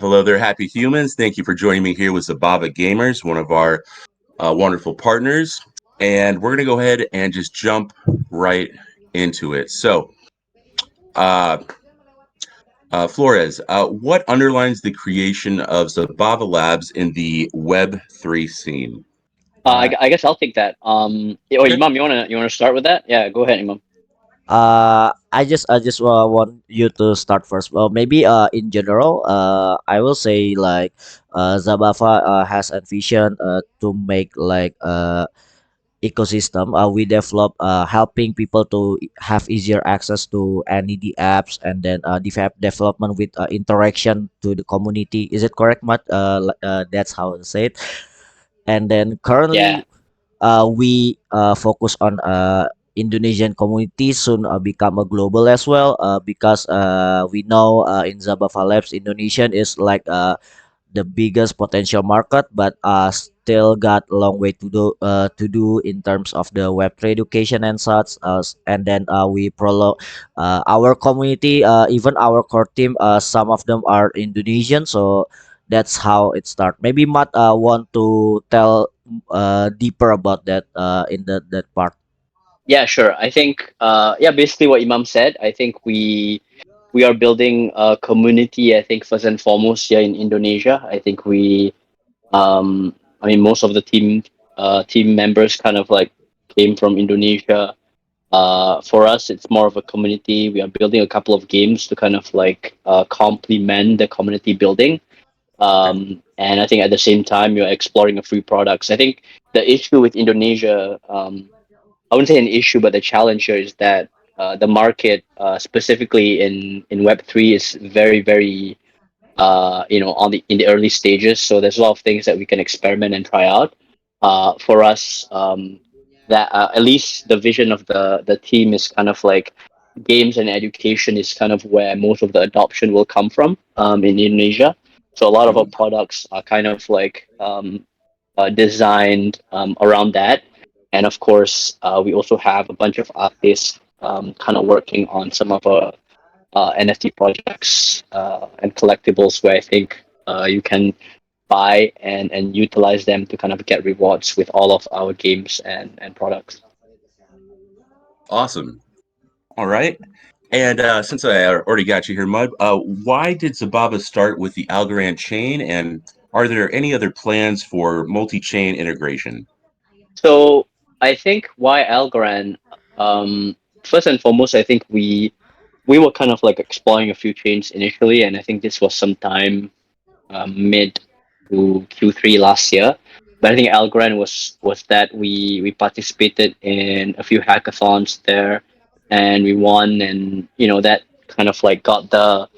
Hello there, happy humans. Thank you for joining me here with Zabava Gamers, one of our wonderful partners. And we're going to go ahead and just jump right into it. So, uh, Flores, what underlines the creation of Zabava Labs in the Web3 scene? I, Uh, I guess I'll take that. Okay. Imam, you wanna start with that? Yeah, go ahead, Imam. I just want you to start first. Well, maybe in general, I will say like Zabava has a vision to make like ecosystem. We develop helping people to have easier access to NED apps, and then development with interaction to the community. Is it correct, Matt? That's how I say it. And then Yeah, currently we focus on Indonesian community, soon become a global as well, because we know in Zabava Labs Indonesian is like the biggest potential market, but still got a long way to do in terms of the Web3 education and such. And then we prolong our community, even our core team. Some of them are Indonesian, so that's how it start. Maybe Matt want to tell deeper about that in that part. yeah, sure. I think basically what Imam said. I think we are building a community. I think first and foremost here in Indonesia. I mean, most of the team members kind of like came from Indonesia. For us, it's more of a community. We are building a couple of games to kind of like complement the community building. Okay. And I think at the same time you're exploring a few products. I think the issue with Indonesia, I wouldn't say an issue, but the challenge here is that the market, specifically in Web3, is very on the in the early stages. So there's a lot of things that we can experiment and try out. For us, that at least the vision of the team is kind of like games and education is kind of where most of the adoption will come from in Indonesia. So a lot of our Mhm. products are kind of like designed around that. And of course, we also have a bunch of artists kind of working on some of our NFT projects and collectibles where I think you can buy and utilize them to kind of get rewards with all of our games and products. Awesome. All right. And since I already got you here, Mud, why did Zabava start with the Algorand chain? And are there any other plans for multi chain integration? So I think why Algorand, um, first and foremost, I think we were kind of like exploring a few chains initially, and I think this was sometime mid to Q3 last year. But I think Algorand was that we participated in a few hackathons there, and we won, and that kind of like got the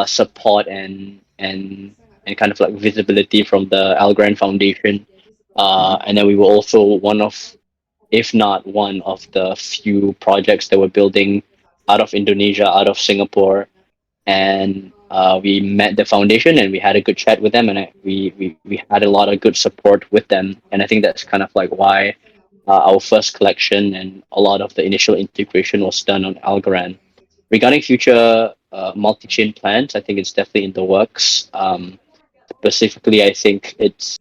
support and kind of like visibility from the Algorand Foundation. Hmm. And then we were also one of, if not one of the few projects that were building out of Indonesia, out of Singapore, and we met the foundation and we had a good chat with them, and we had a lot of good support with them, and I think that's kind of like why our first collection and a lot of the initial integration was done on Algorand. Regarding future multi-chain plans, I think it's definitely in the works. Specifically, I think it's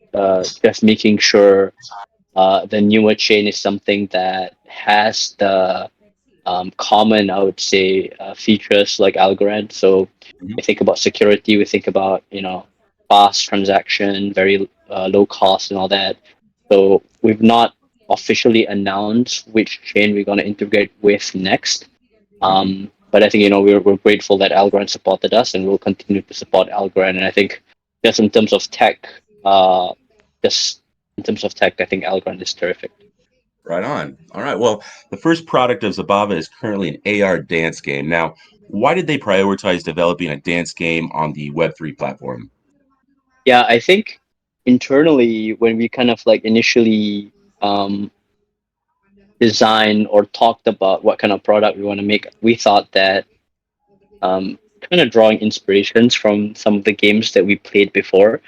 just making sure the newer chain is something that has the common, I would say, features like Algorand. So we think about security, we think about fast transaction, very low cost, and all that. So we've not officially announced which chain we're going to integrate with next. Hmm. But I think we're grateful that Algorand supported us, and we'll continue to support Algorand. And I think just in terms of tech, uh, just in terms of tech, I think Algorand is terrific. Right on. All right. Well, the first product of Zabava is currently an AR dance game. Now, why did they prioritize developing a dance game on the Web3 platform? Yeah, I think internally when we kind of like initially um, designed or talked about what kind of product we want to make, we thought that kind of drawing inspirations from some of the games that we played before. Mhm.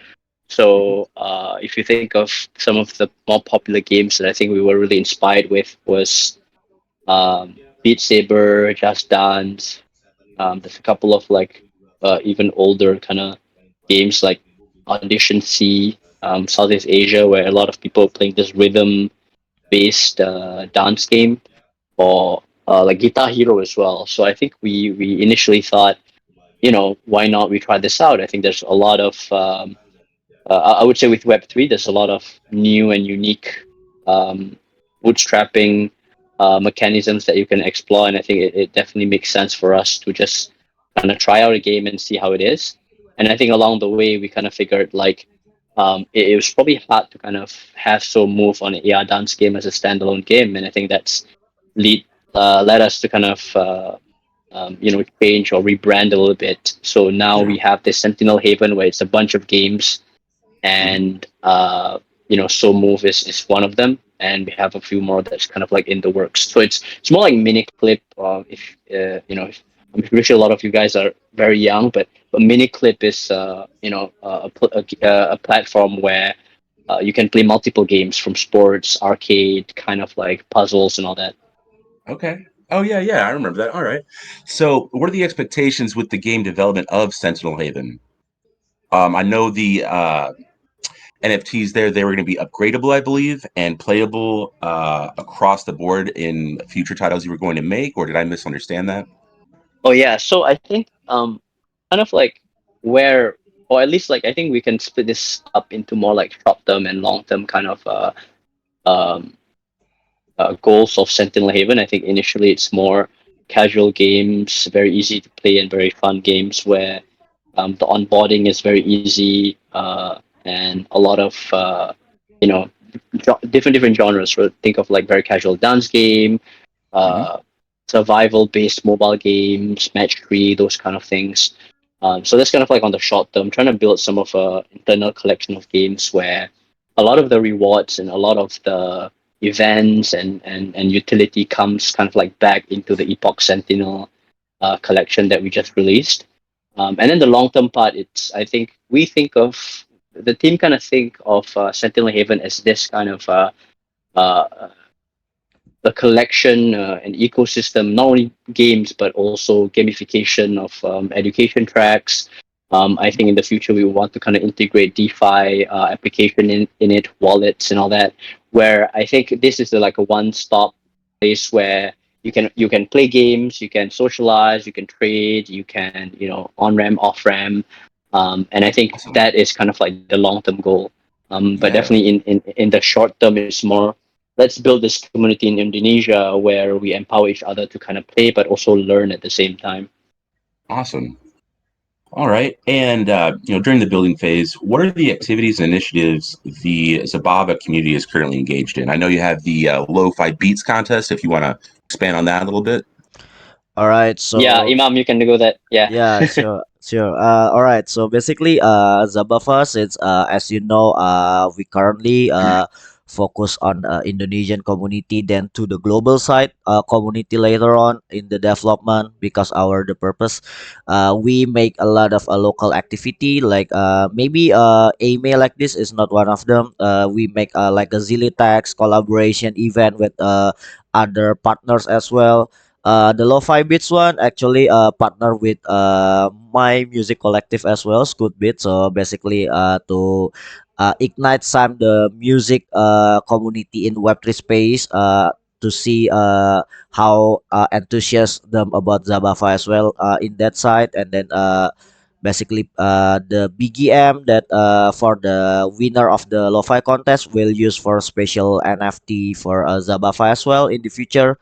So if you think of some of the more popular games that I think we were really inspired with was Beat Saber, Just Dance. There's a couple of like even older kind of games like Audition C, Southeast Asia, where a lot of people playing this rhythm-based dance game, or like Guitar Hero as well. So I think we initially thought, why not we try this out? I think there's a lot of I would say with Web3, there's a lot of new and unique um, bootstrapping mechanisms that you can explore, and I think it definitely makes sense for us to just kind of try out a game and see how it is. And I think along the way, we kind of figured like it was probably hard to kind of have so move on an AR dance game as a standalone game, and I think that's lead led us to kind of change or rebrand a little bit. So now Yeah. we have this Sentinel Haven where it's a bunch of games, Mhm. and so move is one of them, and we have a few more that's kind of like in the works. So it's more like mini clip. If if, I'm pretty sure a lot of you guys are very young, but mini clip is a platform where you can play multiple games from sports, arcade, kind of like puzzles and all that. Okay. Oh yeah, yeah, I remember that. All right. So, what are the expectations with the game development of Sentinel Haven? I know the NFTs there, they were going to be upgradable, I believe, and playable across the board in future titles you were going to make, or did I misunderstand that? Oh yeah, so I think kind of like where, or at least like I think we can split this up into more like short term and long term kind of um goals of Sentinel Haven. I think initially it's more casual games, very easy to play and very fun games where the onboarding is very easy, and a lot of you know different genres. So think of like very casual dance game, Hmm. uh, survival based mobile games, match three, those kind of things. So that's kind of like on the short term, trying to build some of a internal collection of games where a lot of the rewards and a lot of the events and utility comes kind of like back into the Epoch Sentinel collection that we just released. And then the long term part, it's I think we think of the team kind of think of Sentinel Haven as this kind of uh, a collection and ecosystem, not only games but also gamification of education tracks. I think in the future we want to kind of integrate DeFi application in it, wallets and all that. Where I think this is like a one-stop place where you can play games, you can socialize, you can trade, you can on ramp, off ramp, and I think Awesome. that is kind of like the long-term goal. But Yeah. definitely in the short term, it's more let's build this community in Indonesia where we empower each other to kind of play but also learn at the same time. Awesome. All right. And during the building phase, what are the activities and initiatives the Zabava community is currently engaged in? I know you have the Lo-Fi Beats contest. If you want to expand on that a little bit. All right, Yeah, so Imam, you can go that. Yeah. yeah, sure, sure. All right. So basically, Zabava, since as you know, we currently focus on Indonesian community, then to the global side community later on in the development because our the purpose, we make a lot of local activity like maybe email like this is not one of them. We make like a Zilitex collaboration event with other partners as well. The lo-fi beats one actually partner with my music collective as well, Scoot Beat. So basically to ignite some the music community in Web3 space to see how enthusiastic them about Zabava as well in that side, and then basically the BGM that for the winner of the lo-fi contest will use for special NFT for Zabava as well in the future,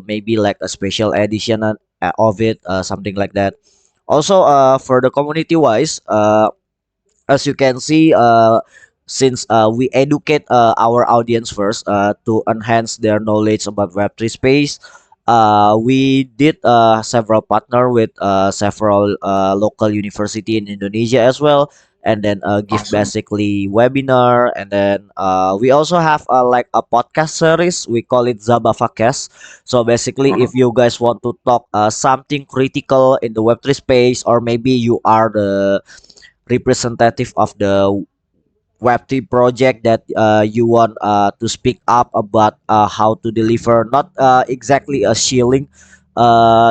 maybe like a special edition of it, something like that. Also for the community wise, as you can see, since we educate our audience first to enhance their knowledge about Web3 space, we did several partner with several local university in Indonesia as well, and then give Awesome. basically webinar, and then we also have like a podcast series. We call it Zabavacast. So basically, Uh-huh. if you guys want to talk something critical in the Web3 space, or maybe you are the representative of the Web3 project that you want to speak up about how to deliver not exactly a shilling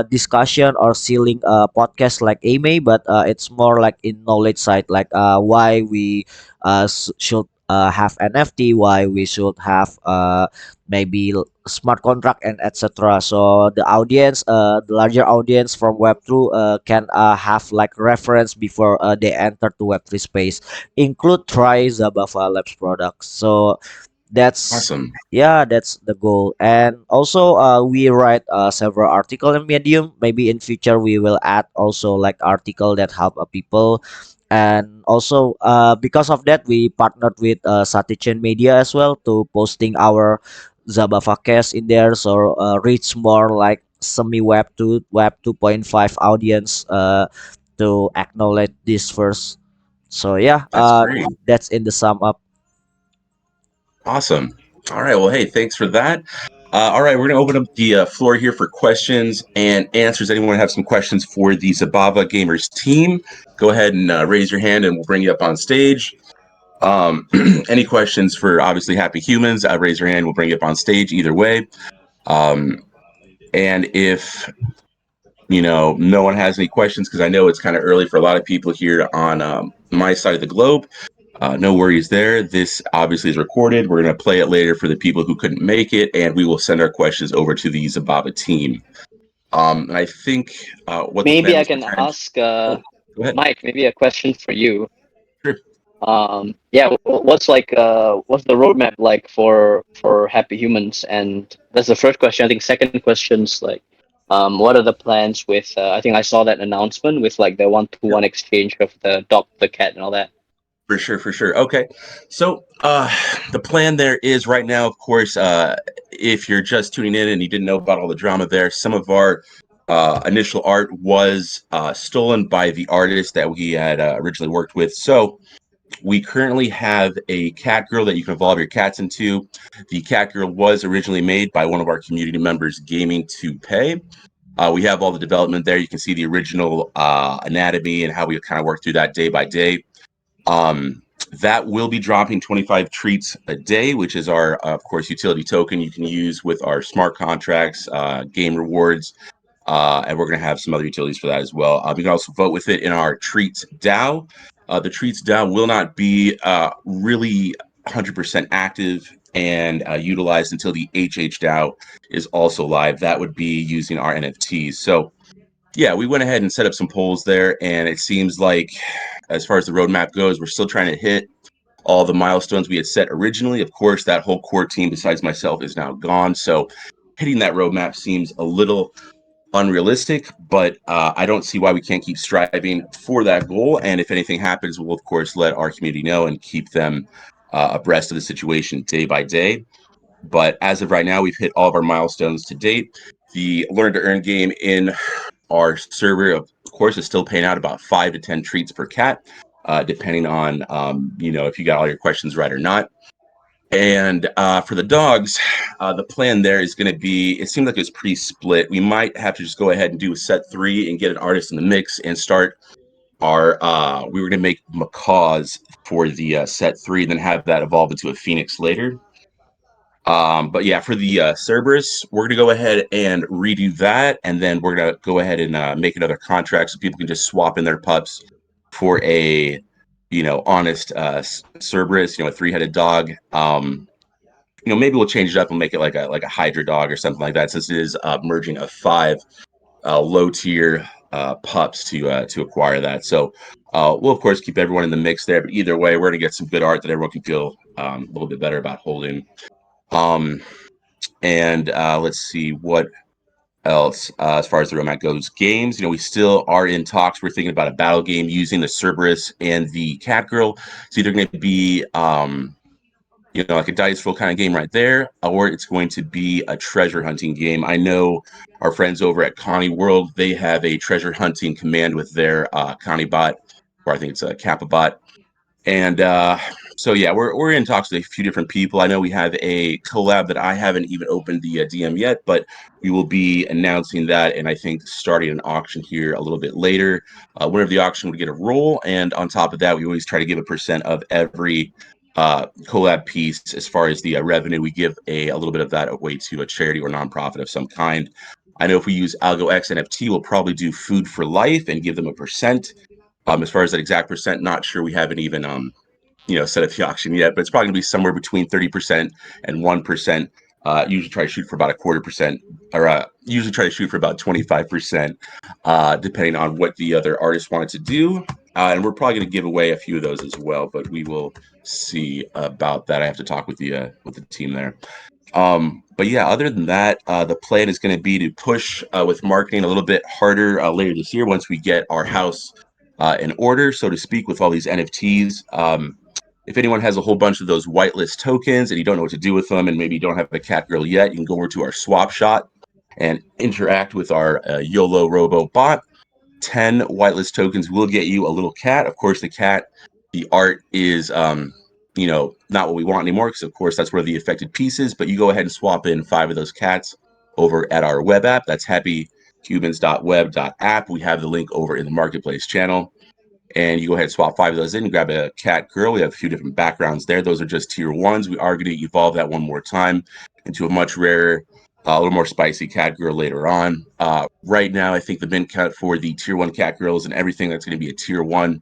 discussion or selling podcast like Ame, but it's more like in knowledge side, like why we should have NFT, why we should have maybe smart contract and etc. So the audience, the larger audience from Web2 can have like reference before they enter to Web3 space. Include try Zabava Labs products. So that's Awesome. yeah, that's the goal. And also we write several article in Medium. Maybe in future we will add also like article that help people. And also because of that we partnered with Satichen Media as well to posting our Zabava cast in there, so reach more like semi web 2.5 audience to acknowledge this first. So yeah, That's great. that's in the sum up. Awesome. All right. Well, hey, thanks for that. All right, we're going to open up the floor here for questions and answers. Anyone have some questions for the Zabava Gamers team? Go ahead and raise your hand, and we'll bring you up on stage. Any questions for obviously Happy Humans? Raise your hand. We'll bring you up on stage. Either way. Um, and if no one has any questions, because I know it's kind of early for a lot of people here on my side of the globe. No worries there. This obviously is recorded. We're going to play it later for the people who couldn't make it, and we will send our questions over to the Zabava team. And I think what the Maybe plan I was, we're can trying. ask Oh, go ahead. Mike, maybe a question for you. Sure. Yeah, what's the roadmap like for Happy Humans? And that's the first question. I think second question's like, what are the plans with? I think I saw that announcement with like the one-to-one exchange of the dog, the cat, and all that. For sure, for sure. Okay. So the plan there is right now, of course, if you're just tuning in and you didn't know about all the drama there, some of our initial art was stolen by the artist that we had originally worked with. So we currently have a cat girl that you can evolve your cats into. The cat girl was originally made by one of our community members, Gaming to Pay. We have all the development there. You can see the original anatomy and how we kind of work through that day by day. Um, that will be dropping 25 treats a day, which is our, of course, utility token you can use with our smart contracts, game rewards, and we're going to have some other utilities for that as well. You can also vote with it in our Treats DAO. The Treats DAO will not be really 100% active and utilized until the HH DAO is also live. That would be using our NFTs. So yeah, we went ahead and set up some polls there, and it seems like, as far as the roadmap goes, we're still trying to hit all the milestones we had set originally. Of course, that whole core team, besides myself, is now gone. So hitting that roadmap seems a little unrealistic, but I don't see why we can't keep striving for that goal. And if anything happens, we'll, of course, let our community know and keep them abreast of the situation day by day. But as of right now, we've hit all of our milestones to date. The Learn to Earn game in our server, of course, is still paying out about 5 to 10 treats per cat, depending on if you got all your questions right or not. And for the dogs, the plan there is going to be, it seemed like it was pretty split. We might have to just go ahead and do a set 3 and get an artist in the mix and start our, we were going to make macaws for the set 3, then have that evolve into a phoenix later. But yeah, for the Cerberus, we're going to go ahead and redo that. And then we're going to go ahead and make another contract so people can just swap in their pups for a, honest Cerberus, a 3-headed dog. Maybe we'll change it up and make it like a Hydra dog or something like that, since it is merging of 5 low tier pups to acquire that. So we'll of course keep everyone in the mix there. But either way, we're gonna get some good art that everyone can feel a little bit better about holding. Um, and let's see what else as far as the roadmap goes. Games, we still are in talks. We're thinking about a battle game using the Cerberus and the Cat Girl. It's either going to be like a dice roll kind of game right there, or it's going to be a treasure hunting game. I know our friends over at Connie World, they have a treasure hunting command with their Connie bot, or I think it's a Kappa bot. And so yeah, we're in talks with a few different people. I know we have a collab that I haven't even opened the DM yet, but we will be announcing that, and I think starting an auction here a little bit later. Winner of the auction would get a roll, and on top of that, we always try to give a percent of every collab piece. As far as the revenue, we give a little bit of that away to a charity or nonprofit of some kind. I know if we use ALGO X NFT, we'll probably do food for life and give them a percent. As far as that exact percent, not sure. We haven't even set up the auction yet, but it's probably gonna be somewhere between 30% and 1%. Usually try to shoot for about a quarter percent, or usually try to shoot for about 25%, depending on what the other artists wanted to do. And we're probably going to give away a few of those as well, but we will see about that. I have to talk with the team there. But yeah, other than that, the plan is going to be to push with marketing a little bit harder later this year once we get our house in order, so to speak, with all these NFTs. If anyone has a whole bunch of those whitelist tokens and you don't know what to do with them, and maybe you don't have a cat girl yet, you can go over to our swap shot and interact with our YOLO Robo bot. 10 whitelist tokens will get you a little cat. Of course, the cat, the art is not what we want anymore, because of course that's where the affected piece is. But you go ahead and swap in 5 of those cats over at our web app. That's happyhumans.web.app. We have the link over in the marketplace channel, and you go ahead and swap 5 of those in and grab a cat girl. We have a few different backgrounds there. Those are just tier ones. We are going to evolve that one more time into a much rarer, a little more spicy cat girl later on. Right now, I think the mint cut for the tier one cat girls and everything that's going to be a tier one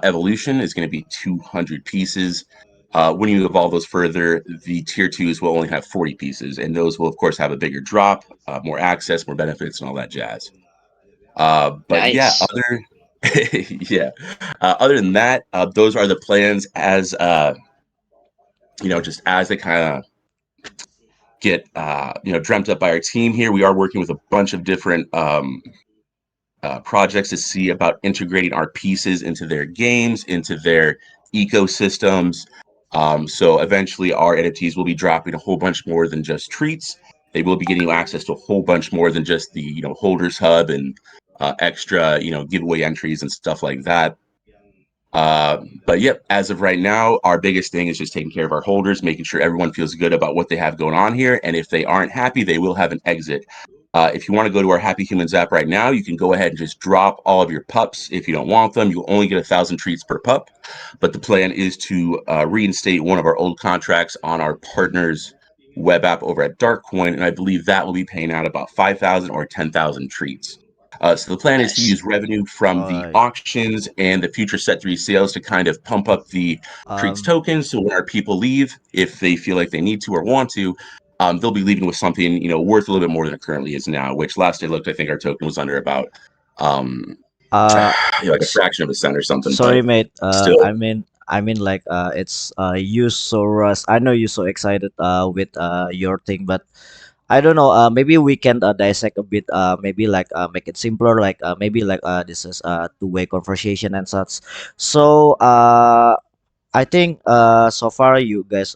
evolution is going to be 200 pieces. When you evolve those further, the tier twos will only have 40 pieces, and those will, of course, have a bigger drop, more access, more benefits, and all that jazz. But yeah, Nice. yeah. Other than that, those are the plans as just as they kind of get dreamt up by our team here. We are working with a bunch of different projects to see about integrating our pieces into their games, into their ecosystems. So eventually, our NFTs will be dropping a whole bunch more than just treats. They will be getting you access to a whole bunch more than just the holders hub and extra giveaway entries and stuff like that. But yep, as of right now, our biggest thing is just taking care of our holders, making sure everyone feels good about what they have going on here. And if they aren't happy, they will have an exit. If you want to go to our Happy Humans app right now, you can go ahead and just drop all of your pups. If you don't want them, you'll only get 1,000 treats per pup. But the plan is to reinstate one of our old contracts on our partners' web app over at Darkcoin, and I believe that will be paying out about 5,000 or 10,000 treats. So the plan is to Nice. use revenue from All the right. auctions and the future set 3 sales to kind of pump up the treats Um, tokens. So when our people leave, if they feel like they need to or want to, they'll be leaving with something worth a little bit more than it currently is now. Which last I looked, I think our token was under about um, uh, like a s- fraction of a cent or something. Sorry, But mate. still, I mean, like, it's you so rush. I know you're so excited with your thing, but I don't know. Maybe we can dissect a bit. Maybe like make it simpler. Like maybe like this is a two-way conversation and such. So I think so far you guys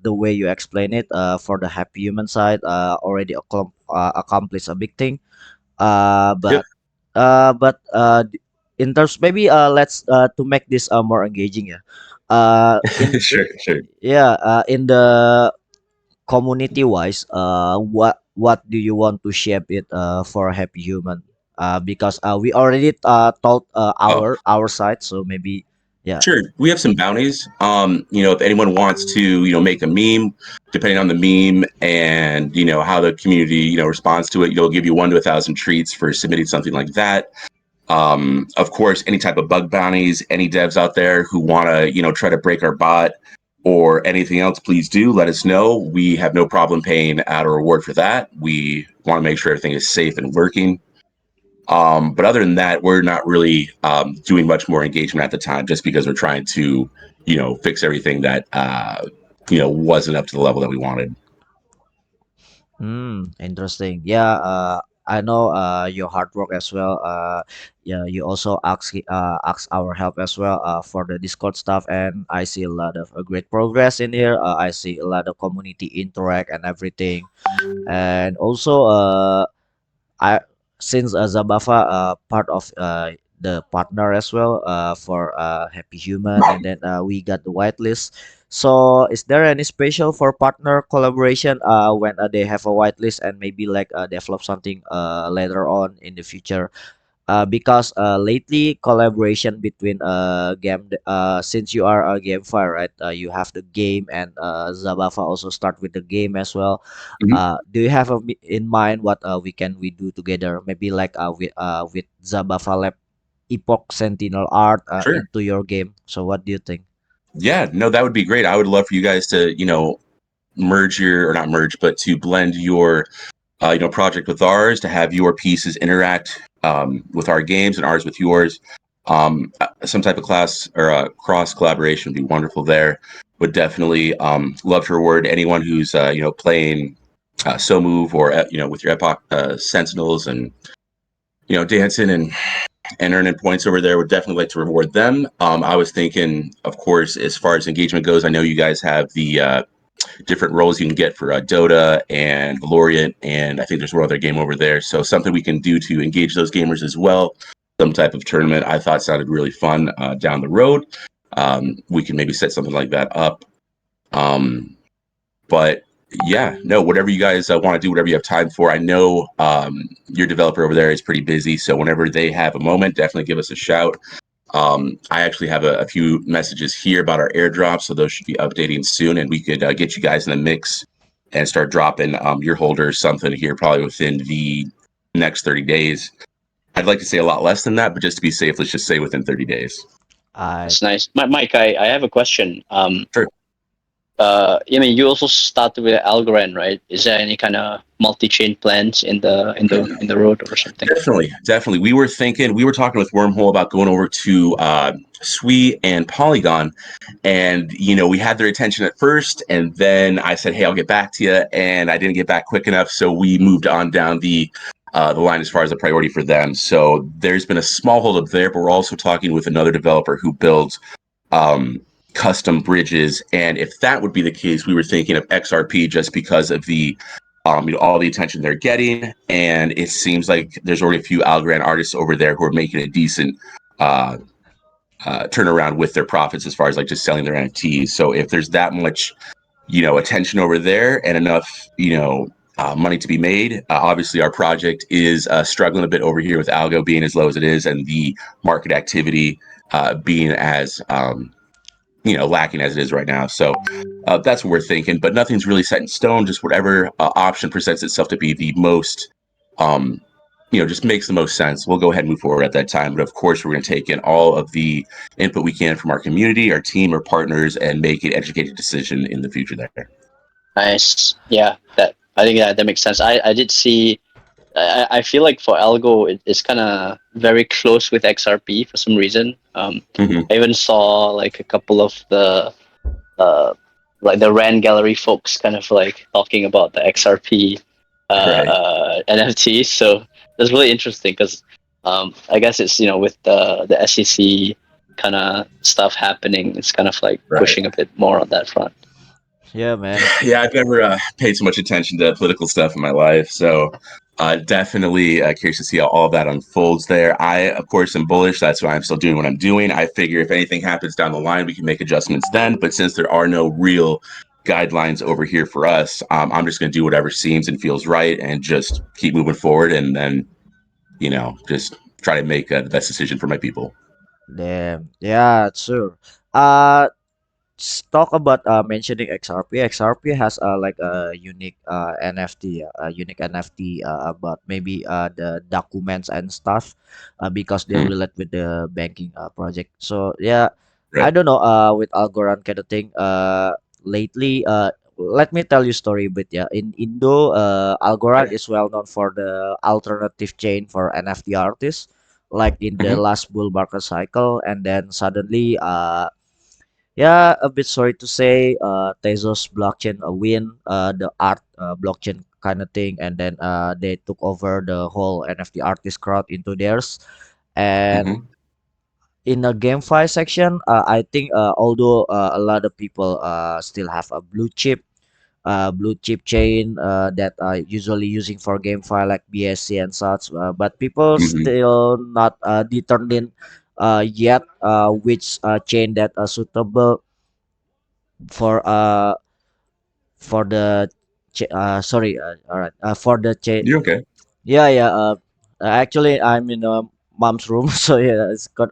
the way you explain it for the happy human side already accomplished a big thing. Uh, yep, but in terms maybe let's to make this more engaging, yeah. In sure, sure. yeah in the community wise, what do you want to shape it for happy human? Because we already told Oh, our side, so maybe yeah. sure. We have some bounties. If anyone wants to, make a meme, depending on the meme and how the community, responds to it, you'll give you 1 to 1,000 treats for submitting something like that. Of course, any type of bug bounties, any devs out there who want to, try to break our bot or anything else, please do let us know. We have no problem paying out a reward for that. We want to make sure everything is safe and working. But other than that, we're not really doing much more engagement at the time, just because we're trying to, fix everything that wasn't up to the level that we wanted. Interesting. Yeah, I know your hard work as well. Yeah, you also ask our help as well for the Discord stuff, and I see a lot of great progress in here. I see a lot of community interact and everything, and also I since Zabava part of the partner as well for Happy Human, and then we got the whitelist. So, is there any special for partner collaboration when they have a whitelist and maybe like develop something later on in the future? because lately collaboration between since you are a GameFi, right? You have the game, and Zabava also start with the game as well. Mhm. Do you have in mind what we do together? Maybe like with Zabava Lab Epoch Sentinel art Sure. into your game. So what do you think? Yeah, no, that would be great. I would love for you guys to, merge your, or not merge, but to blend your, project with ours, to have your pieces interact with our games and ours with yours. Some type of class or cross collaboration would be wonderful there. Would definitely love to reward anyone who's, playing So Move or, with your Epoch Sentinels and, dancing and earning points over there. Would definitely like to reward them. I was thinking, of course, as far as engagement goes, I know you guys have the different roles you can get for Dota and Valorant, and I think there's one other game over there. So something we can do to engage those gamers as well. Some type of tournament I thought sounded really fun down the road. We can maybe set something like that up. Um, but yeah, no, whatever you guys want to do, whatever you have time for. I know your developer over there is pretty busy, so whenever they have a moment, definitely give us a shout. I actually have a few messages here about our airdrop, so those should be updating soon, and we could get you guys in the mix and start dropping your holder something here probably within the next 30 days. I'd like to say a lot less than that, but just to be safe, let's just say within 30 days. I That's nice. Mike, I have a question. Sure. I mean, you also started with Algorand, right? Is there any kind of multi-chain plans in the road or something? Definitely, definitely. We were talking with Wormhole about going over to Sui and Polygon, and we had their attention at first, and then I said, "Hey, I'll get back to you," and I didn't get back quick enough, so we moved on down the line as far as a priority for them. So there's been a small holdup there, but we're also talking with another developer who builds um, custom bridges. And if that would be the case, we were thinking of XRP just because of the all the attention they're getting, and it seems like there's already a few Algorand artists over there who are making a decent uh, turnaround with their profits as far as like just selling their NFTs. So if there's that much, attention over there and enough, money to be made, obviously our project is struggling a bit over here with Algo being as low as it is and the market activity being as lacking as it is right now. So that's what we're thinking, but nothing's really set in stone. Just whatever option presents itself to be the most, um, just makes the most sense. We'll go ahead and move forward at that time. But of course, we're going to take in all of the input we can from our community, our team, our partners, and make an educated decision in the future there. Nice. Yeah, that I think that makes sense. I did see. I feel like for Algo, it's kind of very close with XRP for some reason. Mm-hmm. I even saw like a couple of the uh, like the Rand Gallery folks kind of like talking about the XRP Right. NFTs. So that's really interesting because I guess it's with the SEC kind of stuff happening, it's kind of like Right. pushing a bit more on that front. Yeah, man. Yeah, I've never paid so much attention to political stuff in my life. So definitely curious to see how all of that unfolds there. I, of course, am bullish. That's why I'm still doing what I'm doing. I figure if anything happens down the line, we can make adjustments then. But since there are no real guidelines over here for us, I'm just going to do whatever seems and feels right and just keep moving forward and then, just try to make the best decision for my people. Damn. Yeah, sure. Uh, talk about mentioning XRP. XRP has like a unique NFT, a unique NFT about maybe the documents and stuff, because they Hmm. relate with the banking project. So yeah, I Right. don't know with Algorand kind of thing. Lately, let me tell you story a bit. Yeah, in Indo, Algorand Right. is well known for the alternative chain for NFT artists. Like in the Hmm. last bull market cycle, and then suddenly yeah, a bit sorry to say, Tezos blockchain win the art blockchain kind of thing, and then they took over the whole NFT artist crowd into theirs. And Hmm. in the GameFi section, I think although a lot of people still have a blue chip chain that usually using for GameFi like BSC and such, but people Hmm. still not determined yet which chain that are suitable for the sorry, all right, for the chain. You're okay. Yeah, yeah, actually I'm in mom's room. So yeah, it's got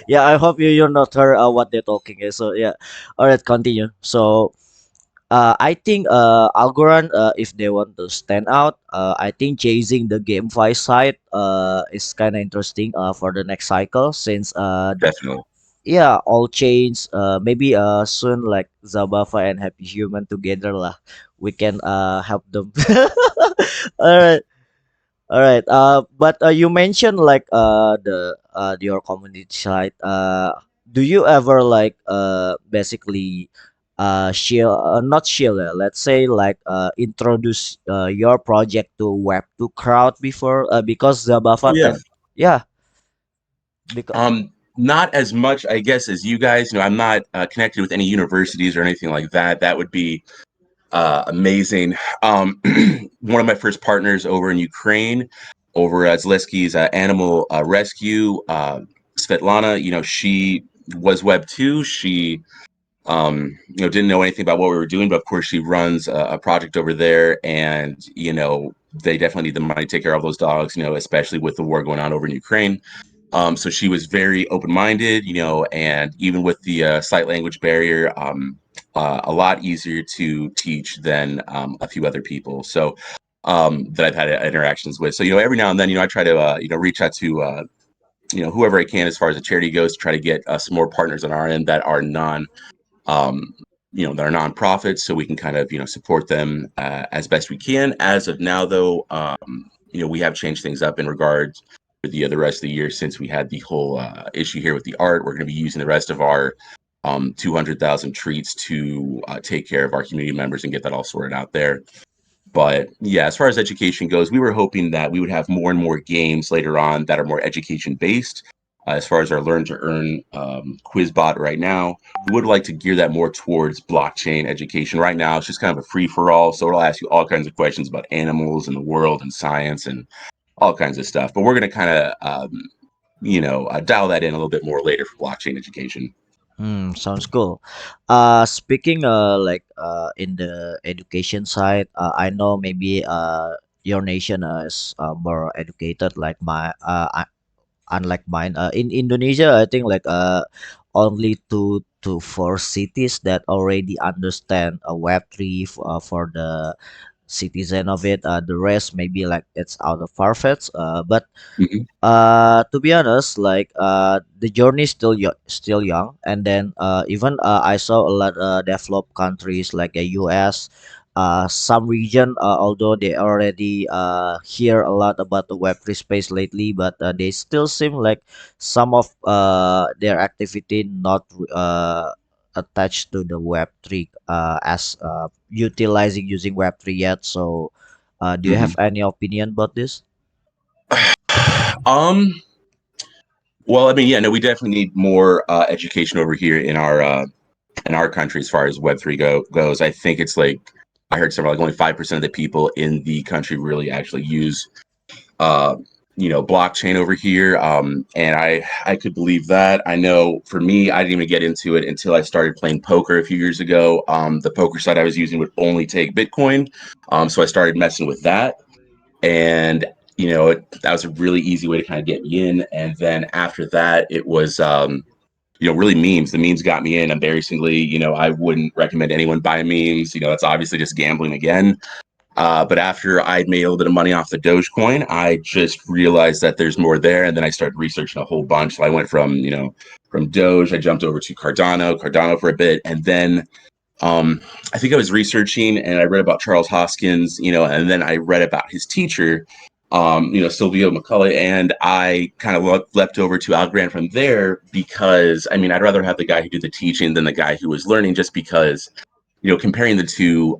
yeah. I hope you're not heard what they're talking. So yeah, all right, continue. So I think Algorand, if they want to stand out, I think chasing the GameFi side is kind of interesting for the next cycle since Definitely. yeah, all chains maybe soon like Zabava and Happy Human together lah. We can help them. All right. All right. But you mentioned like your community side. Do you ever like basically share not share let's say like introduce your project to Web2 crowd before because Oh Zabava yeah. ten yeah because Not as much, I guess, as you guys. I'm not connected with any universities or anything like that. That would be amazing. One of my first partners over in Ukraine, over at Zaleski's Animal Rescue, Svetlana. She was Web 2. She didn't know anything about what we were doing, but of course she runs a project over there, and they definitely need the money to take care of those dogs. Especially with the war going on over in Ukraine. So she was very open-minded, and even with the slight language barrier, a lot easier to teach than a few other people. So that I've had interactions with. So every now and then, I try to reach out to whoever I can as far as the charity goes to try to get some more partners on our end that are um, that are nonprofits, so we can kind of support them as best we can. As of now, though, we have changed things up in regards for the rest of the year since we had the whole issue here with the art. We're going to be using the rest of our 200,000 treats to take care of our community members and get that all sorted out there. But yeah, as far as education goes, we were hoping that we would have more and more games later on that are more education based. As far as our Learn to Earn quiz bot right now, we would like to gear that more towards blockchain education. Right now, it's just kind of a free for all. So it'll ask you all kinds of questions about animals and the world and science and all kinds of stuff. But we're going to kind of, dial that in a little bit more later for blockchain education. sounds cool. Speaking like in the education side, I know maybe your nation is more educated like unlike mine. In Indonesia, I think like only two to four cities that already understand a Web3 for the citizen of it. The rest maybe like it's out of far-fetched. But Mhm. to be honest, like the journey is still young, and then even I saw a lot developed countries like the US, some region, although they already hear a lot about the Web3 space lately, but they still seem like some of their activity not attached to the Web3 as utilizing using Web3 yet. So do you have Mhm. any opinion about this? um, well, I mean, yeah, no, we definitely need more education over here in our country as far as Web 3 goes. I think it's like I heard somewhere like only 5% of the people in the country really actually use uh, blockchain over here. And I could believe that. I know for me, I didn't even get into it until I started playing poker a few years ago. The poker site I was using would only take Bitcoin, so I started messing with that, and that was a really easy way to kind of get me in. And then after that, it was really memes. The memes got me in. Embarrassingly, I wouldn't recommend anyone buy memes. That's obviously just gambling again. But after I'd made a little bit of money off the Dogecoin, I just realized that there's more there, and then I started researching a whole bunch. So I went from Doge, I jumped over to Cardano for a bit, and then I think I was researching and I read about Charles Hoskins, and then I read about his teacher, Silvio McCullough, and I kind of leapt over to Algorand from there because, I mean, I'd rather have the guy who did the teaching than the guy who was learning, just because comparing the two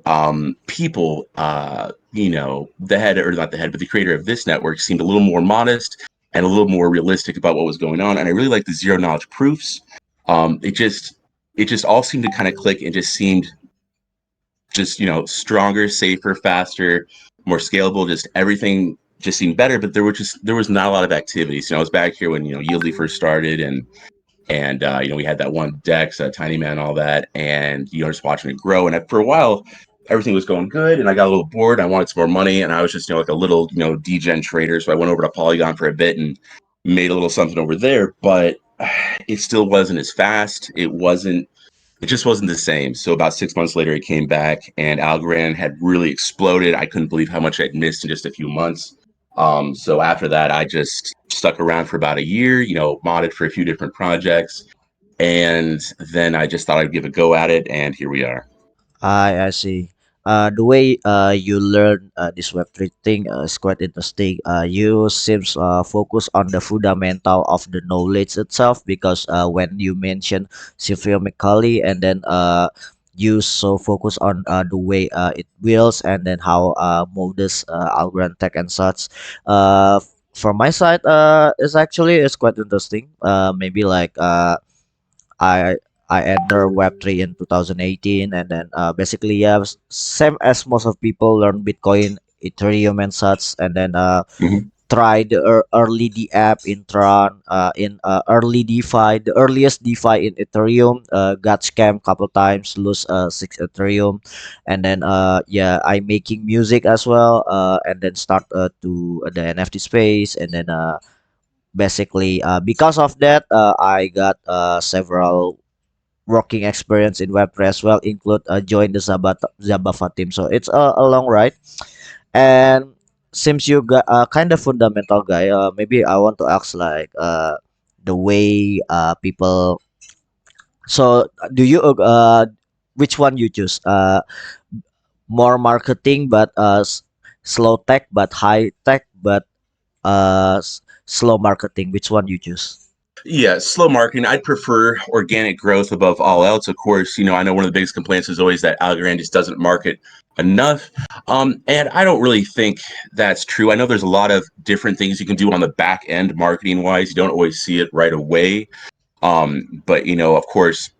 people, the head, or not the head, but the creator of this network seemed a little more modest and a little more realistic about what was going on. And I really like the zero knowledge proofs. It just all seemed to kind of click and just seemed just, stronger, safer, faster, more scalable. Just everything just seemed better, but there was not a lot of activity. So I was back here when Yieldly first started, and we had that one Dex, Tiny Man, all that, and just watching it grow. And for a while, everything was going good, and I got a little bored. I wanted some more money, and I was just like a little degen trader. So I went over to Polygon for a bit, and made a little something over there, but it still wasn't as fast. It just wasn't the same. So about 6 months later, it came back, and Algorand had really exploded. I couldn't believe how much I'd missed in just a few months. So after that, I just stuck around for about a year, modded for a few different projects, and then I just thought I'd give a go at it, and here we are. I see. The way you learn this Web3 thing is quite interesting. You seems focus on the fundamental of the knowledge itself because when you mention Silvio Macaulay and then you so focus on the way it builds and then how models Algorand tech and such. From my side, it's quite interesting. Maybe like I I enter Web3 in 2018, and then basically yeah, same as most of people learn Bitcoin, Ethereum, and such, and then Mhm. try the early D app in Tron, in early DeFi, the earliest DeFi in Ethereum, got scammed couple times, lose 6 Ethereum, and then yeah, I making music as well, and then start to the NFT space, and then basically because of that I got several working experience in Web3 as well, include join the Zabava team. So it's a long ride. And since you got a kind of fundamental guy, maybe I want to ask like the way people. So do you which one you choose? More marketing but slow tech, but high tech but slow marketing. Which one you choose? Yeah, slow marketing. I'd prefer organic growth above all else. Of course, I know one of the biggest complaints is always that Algorand just doesn't market enough. And I don't really think that's true. I know there's a lot of different things you can do on the back end marketing wise. You don't always see it right away. But of course,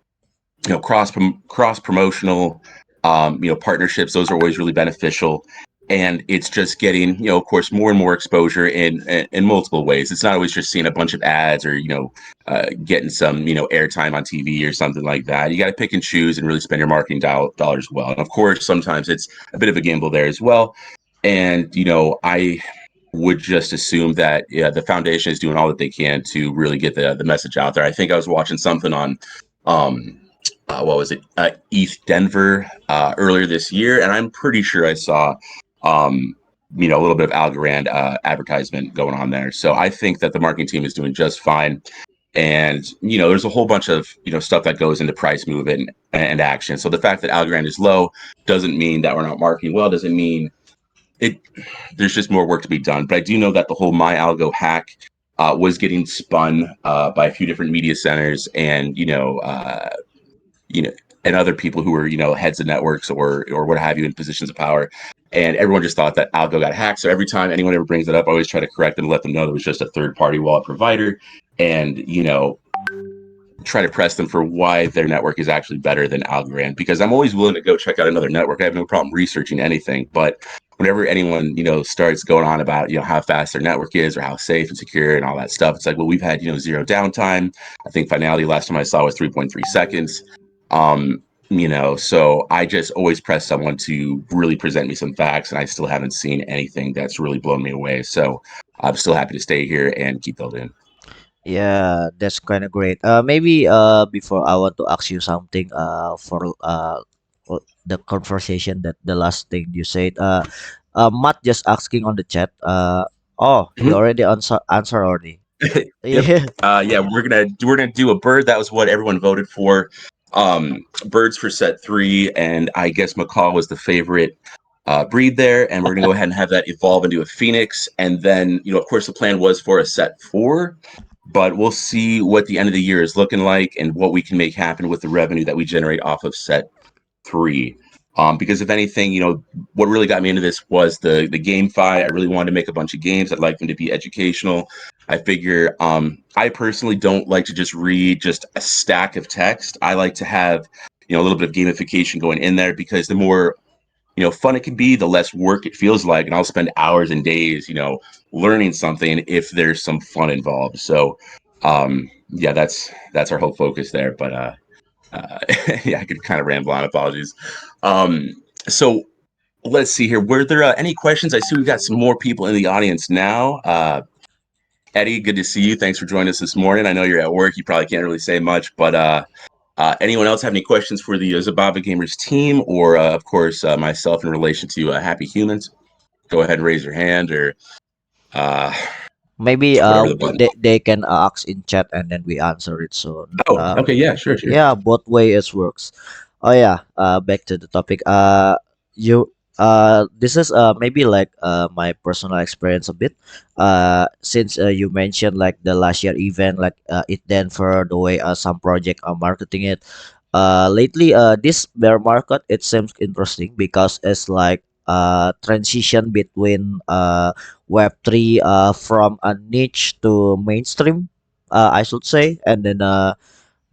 cross promotional partnerships, those are always really beneficial, and it's just getting of course more and more exposure in multiple ways. It's not always just seeing a bunch of ads or getting some airtime on TV or something like that. You got to pick and choose and really spend your marketing dollars well, and of course sometimes it's a bit of a gamble there as well. And I would just assume that the foundation is doing all that they can to really get the message out there. I think I was watching something on um, what was it, ETH Denver earlier this year, and I'm pretty sure I saw a little bit of Algorand advertisement going on there. So I think that the marketing team is doing just fine. And there's a whole bunch of stuff that goes into price movement and action. So the fact that Algorand is low doesn't mean that we're not marketing well. Doesn't mean it. There's just more work to be done. But I do know that the whole my algo hack was getting spun by a few different media centers, and you know, and other people who were, heads of networks or what have you in positions of power. And everyone just thought that Algo got hacked. So every time anyone ever brings it up, I always try to correct them and let them know it was just a third party wallet provider. And, try to press them for why their network is actually better than Algorand, because I'm always willing to go check out another network. I have no problem researching anything, but whenever anyone starts going on about how fast their network is or how safe and secure and all that stuff, it's like, well, we've had zero downtime. I think finality last time I saw was 3.3 seconds. So I just always press someone to really present me some facts, and I still haven't seen anything that's really blown me away. So I'm still happy to stay here and keep building. Yeah, that's kind of great. Maybe before I want to ask you something for the conversation, that the last thing you said. Matt just asking on the chat. Oh, you Mhm. already answer already. Yep. Yeah. Yeah, we're gonna do a bird. That was what everyone voted for. Birds for set three, and I guess macaw was the favorite breed there. And we're gonna go ahead and have that evolve into a phoenix. And then, of course, the plan was for a set four, but we'll see what the end of the year is looking like and what we can make happen with the revenue that we generate off of set three. Because if anything, what really got me into this was the GameFi. I really wanted to make a bunch of games. I'd like them to be educational. I figure I personally don't like to just read just a stack of text. I like to have a little bit of gamification going in there, because the more fun it can be, the less work it feels like, and I'll spend hours and days learning something if there's some fun involved. So yeah, that's our whole focus there. But uh, yeah, I could kind of ramble on. Apologies. Um, so let's see here. Were there any questions? I see we've got some more people in the audience now. Eddie, good to see you. Thanks for joining us this morning. I know you're at work. You probably can't really say much, but anyone else have any questions for the Zabava Gamers team, or of course myself in relation to Happy Humans? Go ahead and raise your hand, or uh, Maybe whatever the button. they can ask in chat and then we answer it soon. Oh, okay, yeah, sure, sure. Yeah, both ways works. Oh yeah, back to the topic. You this is maybe like my personal experience a bit. Since you mentioned like the last year event, like it Denver, the way some project are marketing it. Lately, this bear market it seems interesting because it's like transition between Web3 from a niche to mainstream. I should say, and then the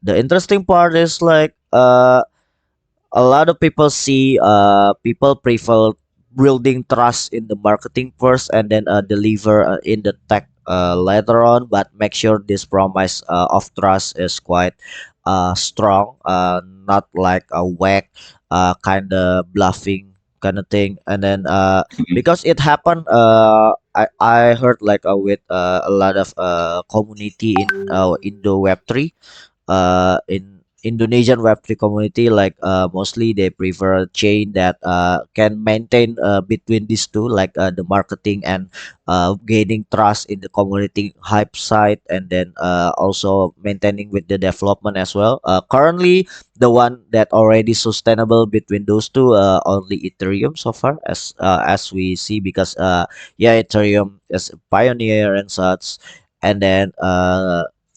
interesting part is like a lot of people see people prefer building trust in the marketing first and then deliver in the tech later on, but make sure this promise of trust is quite strong, not like a whack kind of bluffing kind of thing. And then because it happened, I heard like with a lot of community in the Web3 in Indonesian Web3 community, like mostly they prefer a chain that can maintain between these two, like the marketing and gaining trust in the community hype side, and then also maintaining with the development as well. Currently, the one that already sustainable between those two, only Ethereum so far, as we see, because yeah, Ethereum is a pioneer and such, and then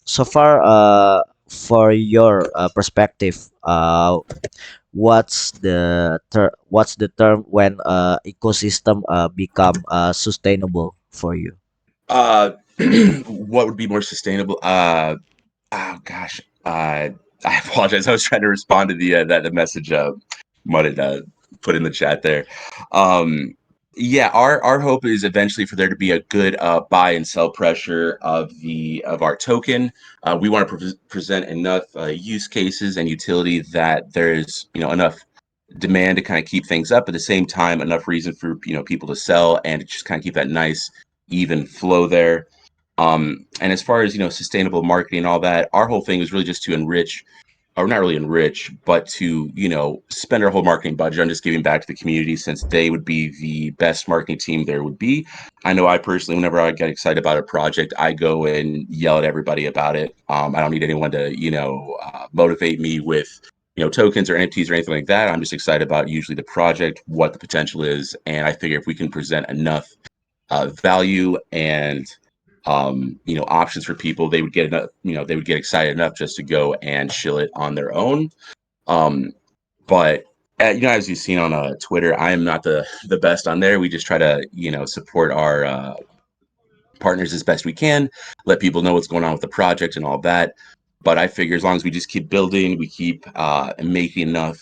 so far for your perspective, what's the term when ecosystem become sustainable for you? Uh, what would be more sustainable? Oh gosh, I apologize. I was trying to respond to the message Mud had put in the chat there. Um, yeah, our hope is eventually for there to be a good buy and sell pressure of our token. We want to present enough use cases and utility that there's enough demand to kind of keep things up, at the same time enough reason for people to sell and to just kind of keep that nice even flow there. And as far as sustainable marketing and all that, our whole thing is really just to enrich, or not really enrich, but to spend our whole marketing budget on just giving back to the community, since they would be the best marketing team there would be. I know I personally, whenever I get excited about a project, I go and yell at everybody about it. I don't need anyone to motivate me with tokens or NFTs or anything like that. I'm just excited about usually the project, what the potential is, and I figure if we can present enough value and options for people, they would get enough, they would get excited enough just to go and shill it on their own. um but as you've seen on Twitter, I am not the best on there. We just try to support our partners as best we can, let people know what's going on with the project and all that. But I figure as long as we just keep building, we keep making enough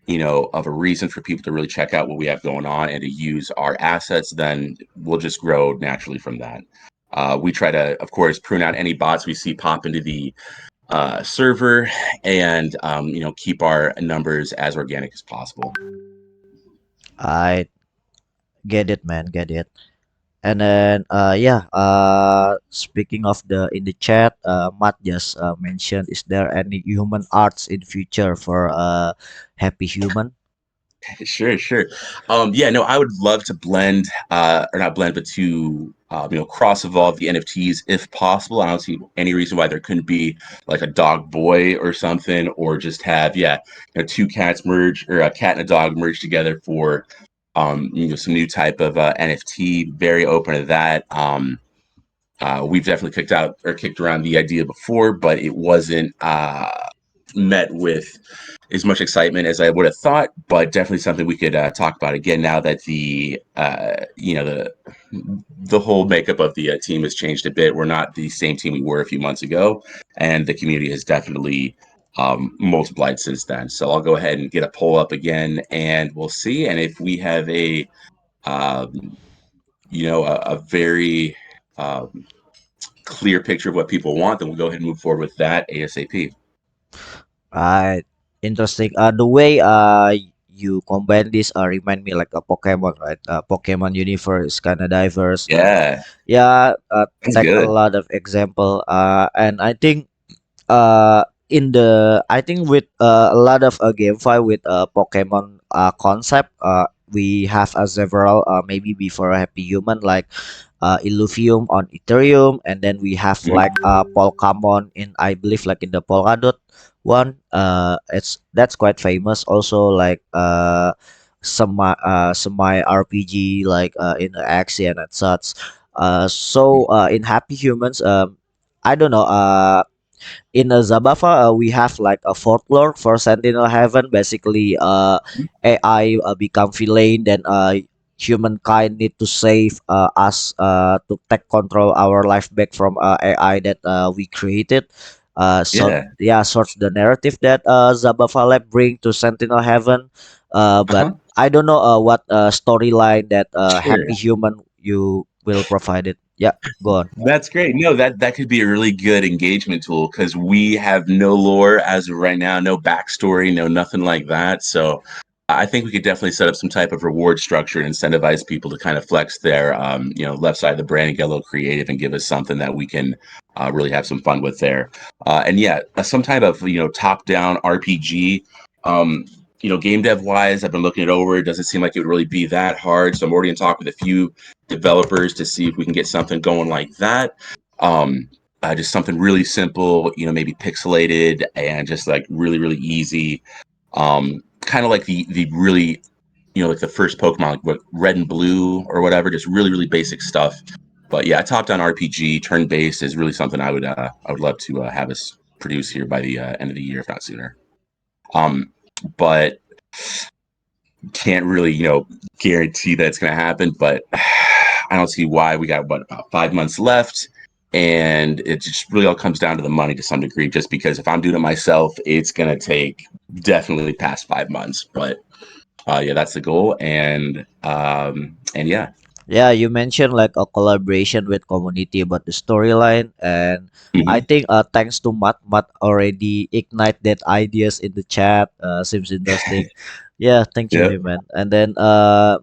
of a reason for people to really check out what we have going on and to use our assets, then we'll just grow naturally from that. We try to, of course, prune out any bots we see pop into the server, and keep our numbers as organic as possible. I get it, man, get it. And then yeah, speaking of the in the chat, Matt just mentioned, is there any human arts in future for Happy Human? Sure, sure. Yeah, no, I would love to blend, or not blend, but to cross evolve the NFTs if possible. I don't see any reason why there couldn't be like a dog boy or something, or just have two cats merge, or a cat and a dog merge together for some new type of NFT. Very open to that. We've definitely kicked around the idea before, but it wasn't met with as much excitement as I would have thought. But definitely something we could talk about again now that the whole makeup of the team has changed a bit. We're not the same team we were a few months ago, and the community has definitely multiplied since then. So I'll go ahead and get a poll up again, and we'll see. And if we have um, a very clear picture of what people want, then we'll go ahead and move forward with that ASAP. Right, interesting. The way you combine this, remind me like a Pokemon, right? Pokemon universe kind of diverse. Yeah, Yeah, that's take a good. lot of example. And I think in the I think with a lot of GameFi with Pokemon concept, we have several maybe before Happy Human like Illuvium on Ethereum, and then we have Mhm. like Polkamon in I believe like in the Polkadot one. It's that's quite famous. Also like semi RPG like in Axie and such. In Happy Humans, I don't know. In Zabava, we have like a folklore for Sentinel Heaven. Basically, AI become villain, then humankind need to save us to take control our life back from AI that we created. So Yeah. yeah, sorts the narrative that Zabava Lab bring to Sentinel Heaven. But Uh-huh. I don't know what storyline that Sure. Happy Human you will provide it. Yeah, go on. That's great. No, that could be a really good engagement tool because we have no lore as of right now, no backstory, no nothing like that. So I think we could definitely set up some type of reward structure and incentivize people to kind of flex their, left side of the brand and get a little creative and give us something that we can really have some fun with there. And yeah, some type of top-down RPG. Um, game dev wise, I've been looking it over. It doesn't seem like it would really be that hard. So I'm already in talk with a few developers to see if we can get something going like that. Um, just something really simple, maybe pixelated and just like really, really easy. Kind of like the really, like the first Pokemon, like what Red and Blue or whatever, just really, really basic stuff. But yeah, a top-down RPG, turn-based is really something I would love to have us produce here by the end of the year, if not sooner. But can't really, guarantee that it's going to happen. But I don't see why. We got about 5 months left, and it just really all comes down to the money to some degree. Just because if I'm doing it myself, it's going to take definitely past 5 months. But yeah, that's the goal, and yeah. Yeah, you mentioned like a collaboration with community about the storyline, and I Mhm. think thanks to Matt already ignite that ideas in the chat. Seems interesting. Yeah, thank you, Yeah. hey, man. And then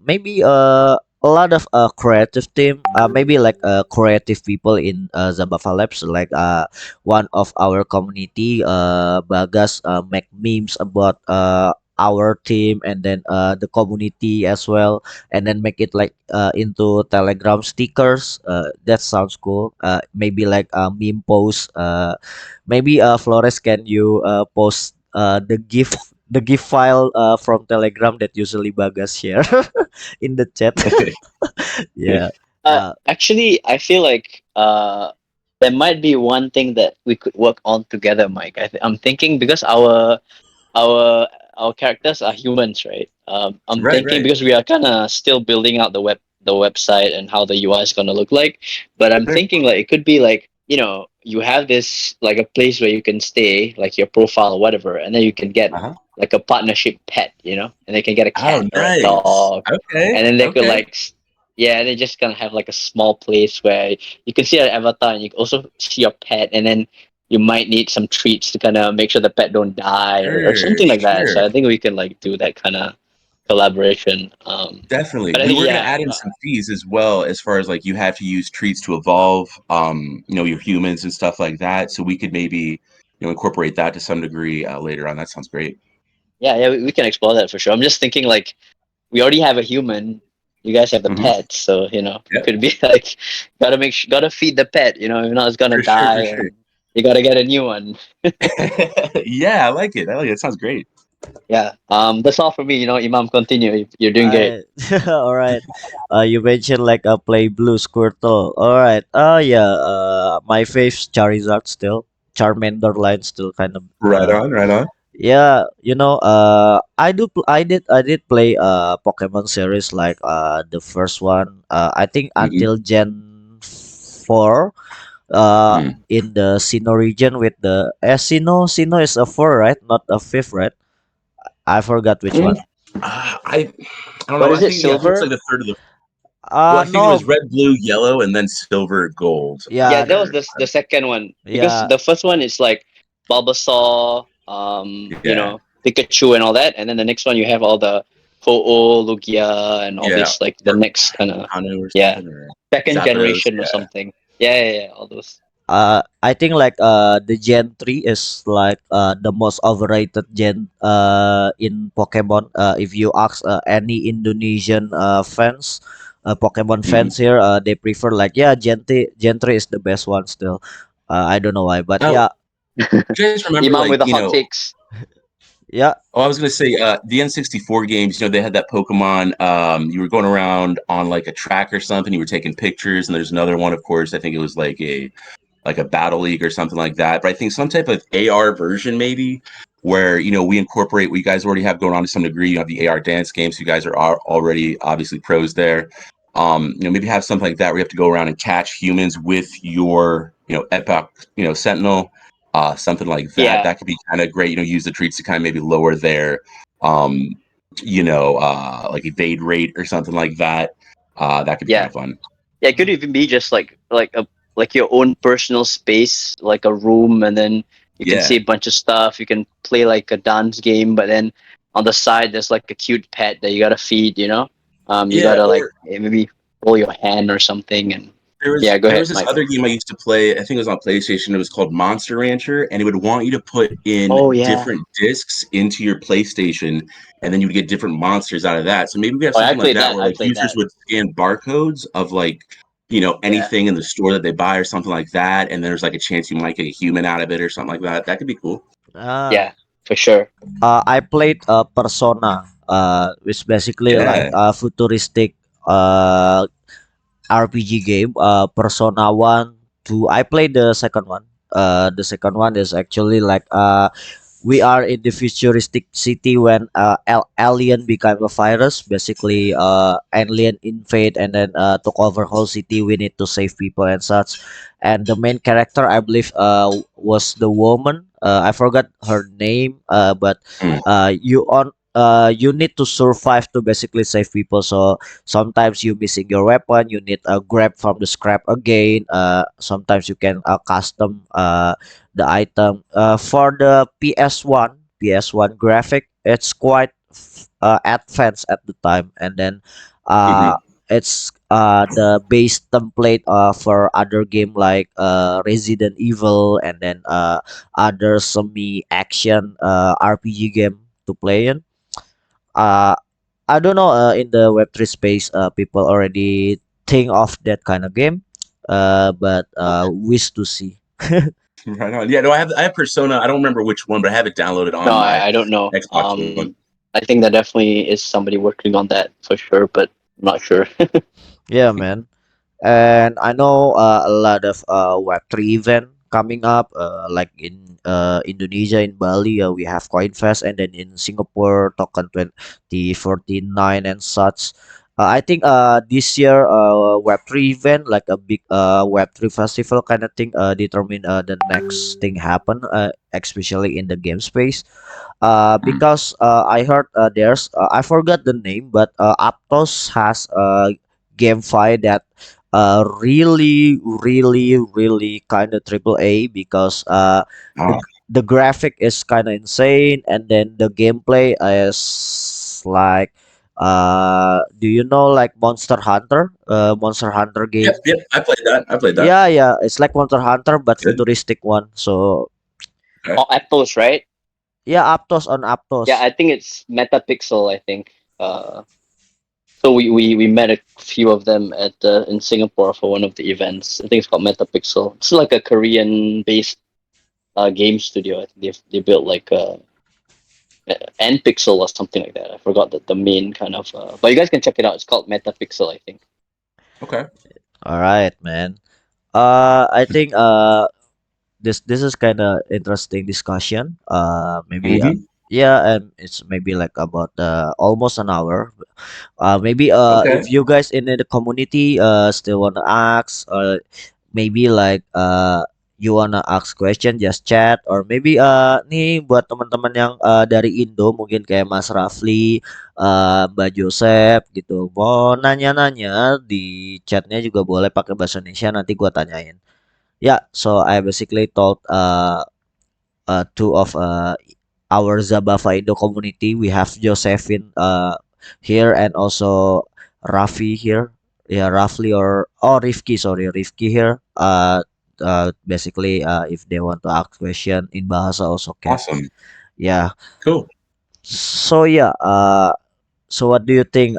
maybe a lot of creative team, maybe like creative people in Zabava Labs, like one of our community, Bagas make memes about our team, and then the community as well, and then make it like into Telegram stickers. That sounds cool. Maybe like a meme post. Maybe Flores, can you post the GIF file from Telegram that usually Bagas share in the chat? Yeah. Actually, I feel like there might be one thing that we could work on together, Mike. I'm thinking because our our characters are humans, right? I'm Right. thinking Right. because we are kind of still building out the website and how the UI is gonna look like. But I'm Sure. thinking like it could be like you have this like a place where you can stay, like your profile or whatever, and then you can get Uh-huh. like a partnership pet, and they can get a Oh, cat or a nice. dog, Okay. and then they could Okay. like yeah, and they just gonna have like a small place where you can see your avatar and you can also see your pet, and then you might need some treats to kind of make sure the pet don't die or Sure. something like that. So Sure. I think we can like do that kind of collaboration. Definitely. But I We think were going to yeah, add in some fees as well, as far as like you have to use treats to evolve, your humans and stuff like that. So we could maybe, incorporate that to some degree later on. That sounds great. yeah, we can explore that for sure. I'm just thinking like we already have a human. You guys have the Hmm. pet, so it Yeah, could be like gotta feed the pet. If not, it's gonna for sure. For die, sure. and you gotta get a new one. Yeah, I like it. I like it. It sounds great. Yeah. That's all for me. Imam, continue. You're doing great. I all right. You mentioned like a play blue Squirtle. All right. Yeah. My favorite Charizard still. Charmander line still kind of. Right on. Right on. Yeah. I did play Pokemon series like the first one. I think Hmm. until Gen 4. In the Sinnoh region with the Sinnoh is a four, right? Not a fifth, right? I forgot which Mm. one. I don't What know. is it? I think it's like Silver? the third of the. Well, I think it was No. red, blue, yellow, and then silver, gold. Yeah, Yeah. that was the second one because Yeah. the first one is like Bulbasaur. Yeah. Pikachu and all that, and then the next one you have all the Ho-Oh, Lugia, and all Yeah, this like the or next kind of Hanu or yeah something, or second Zapdos. generation or Yeah. something. Yeah, yeah, yeah, all those. I think like the Gen 3 is like the most overrated gen in Pokemon. If you ask any Indonesian fans, Pokemon Mhm. fans here, they prefer like yeah Gen 3 is the best one still. I don't know why, but Oh, yeah, you guys remember, Imam like, with the hot takes. yeah, Oh, I was gonna say, the N64 games. They had that Pokemon. You were going around on like a track or something. You were taking pictures, and there's another one, of course. I think it was like a battle league or something like that. But I think some type of AR version, maybe, where we incorporate what you guys already have going on to some degree. You have the AR dance games. You guys are already obviously pros there. Maybe have something like that where you have to go around and catch humans with your, Epoch, Sentinel, something like that. Yeah, That could be kind of great. Use the treats to kind of maybe lower their, um, like evade rate or something like that. That could be kind yeah, of fun. yeah. It could even be just like your own personal space, like a room, and then you can see Yeah, a bunch of stuff. You can play like a dance game, but then on the side there's like a cute pet that you gotta feed. You yeah. gotta like Or maybe hold your hand or something, and There was yeah, go there ahead, was this Mike. other game I used to play. I think it was on PlayStation. It was called Monster Rancher, and it would want you to put in Oh yeah. different discs into your PlayStation, and then you would get different monsters out of that. So maybe we have Oh, I something like played that that. where I like played users that. would scan barcodes of like Yeah, anything in the store that they buy or something like that, and there's like a chance you might get a human out of it or something like that. That could be cool. ah, yeah, for sure. I played Persona, which basically like Yeah. a futuristic RPG game, Persona 1, 2. I played the second one. The second one is actually like we are in the futuristic city when alien became a virus. Basically, alien invade and then took over whole city. We need to save people and such. And the main character, I believe, was the woman. I forgot her name. But Mm. you need to survive to basically save people. So sometimes you missing your weapon, you need a grab from the scrap again. Sometimes you can custom the item. For the PS1 graphic, it's quite advanced at the time, and then Hmm. it's the base template for other game like Resident Evil, and then other semi action RPG game to play in. uh I don't know, in the Web3 space, people already think of that kind of game, but wish to see. Right on. Yeah. No, I have Persona. I don't remember which one, but I have it downloaded No, on my I don't know. Xbox One. I think that definitely is somebody working on that for sure, but I'm not sure. Yeah, man. And I know a lot of Web3 event coming up, like in Indonesia, in Bali, we have CoinFest, and then in Singapore, Token 2049 and such. I think this year Web3 event, like a big Web3 festival kind of thing, determine the next thing happen, especially in the game space. Mm. Because I heard there's I forgot the name, but Aptos has a GameFi that really kind of triple A, because the Ah, the graphic is kind of insane, and then the gameplay is like do you know like Monster Hunter yep. game? Yep. I played that. I played that. Yeah, it's like Monster Hunter but Good. futuristic one. So Okay. Oh, Apples, right? yeah, Aptos on Yeah, Aptos. I think it's Metapixel. I think. So we met a few of them at in Singapore for one of the events. I think it's called Metapixel. It's like a Korean based game studio. I think they built like Npixel or something like that. I forgot the main kind of. But you guys can check it out. It's called Metapixel, I think. Okay. All right, man. I think this is kind of interesting discussion. Maybe Hmm. yeah, and it's maybe like about almost an hour. Maybe Okay. if you guys in the community still wanna ask, or maybe like you wanna ask question, just chat, or maybe nih buat teman-teman yang dari Indo, mungkin kayak Mas Rafli, Mbak Joseph gitu, mau nanya-nanya di chatnya juga boleh pakai bahasa Indonesia, nanti gua tanyain. Yeah, so I basically told two of our Zabava Indo community. We have Josephine here, and also Rafi here. Yeah, Rafli or Rifki, sorry, Rifki here. Basically, if they want to ask question in Bahasa also can. Awesome. Yeah. Cool. So yeah. So what do you think